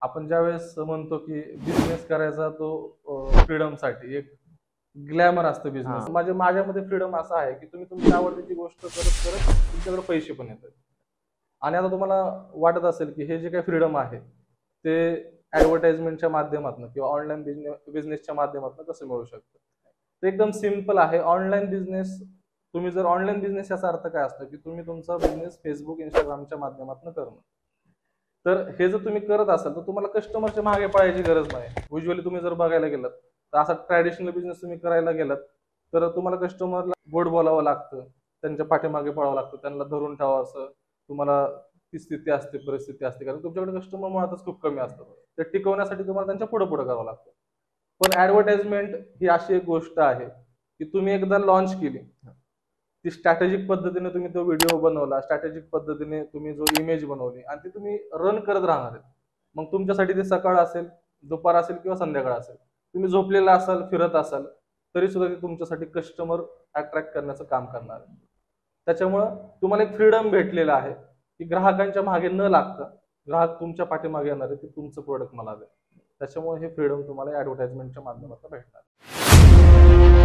आपण ज्यावेळेस म्हणतो की बिझनेस करायचा तो फ्रीडमसाठी एक ग्लॅमर असतं बिझनेस. माझ्यामध्ये फ्रीडम असा आहे की तुम्ही तुमची आवडतीची गोष्ट करत करत तुमच्याकडे पैसे पण येतात. आणि आता तुम्हाला वाटत असेल की हे जे काही फ्रीडम आहे ते ऍडव्हर्टाइजमेंटच्या माध्यमातून किंवा ऑनलाईन बिझनेसच्या माध्यमातून कसं मिळू शकतं. ते एकदम सिम्पल आहे. ऑनलाईन बिझनेस तुम्ही जर ऑनलाईन बिझनेस याचा अर्थ काय असतो की तुम्ही तुमचा बिझनेस फेसबुक इंस्टाग्रामच्या माध्यमातून करणं. तर हे जर तुम्ही करत असाल तर तुम्हाला कस्टमरच्या मागे पळायची गरज नाही. युजली तुम्ही जर बघायला गेलात तर असा ट्रॅडिशनल बिझनेस तुम्ही करायला गेलात तर तुम्हाला कस्टमरला गोड बोलावं लागतं, त्यांच्या पाठीमागे पळावं लागतं, त्यांना धरून ठेवावं असं तुम्हाला ती स्थिती असते, परिस्थिती असते. कारण तुमच्याकडे कस्टमर मुळातच खूप कमी असतात. ते टिकवण्यासाठी तुम्हाला त्यांच्या पुढे पुढे करावं लागतं. पण ऍडव्हर्टाइजमेंट ही अशी एक गोष्ट आहे की तुम्ही एकदा लॉन्च केली, ती स्ट्रॅटेजिक पद्धतीने तुम्ही तो व्हिडिओ बनवला, स्ट्रॅटेजिक पद्धतीने तुम्ही जो इमेज बनवली आणि ती तुम्ही रन करत राहणार आहे. मग तुमच्यासाठी ते सकाळ असेल, दुपार असेल किंवा संध्याकाळ असेल, तुम्ही झोपलेला असाल, फिरत असाल तरी सुद्धा ते तुमच्यासाठी कस्टमर अट्रॅक्ट करण्याचं काम करणार आहे. त्याच्यामुळं तुम्हाला एक फ्रीडम भेटलेला आहे की ग्राहकांच्या मागे न लागता ग्राहक तुमच्या पाठीमागे येणार आहे की तुमचं प्रोडक्ट मला हवं. त्याच्यामुळे हे फ्रीडम तुम्हाला ऍडव्हर्टाइजमेंटच्या माध्यमातून भेटणार.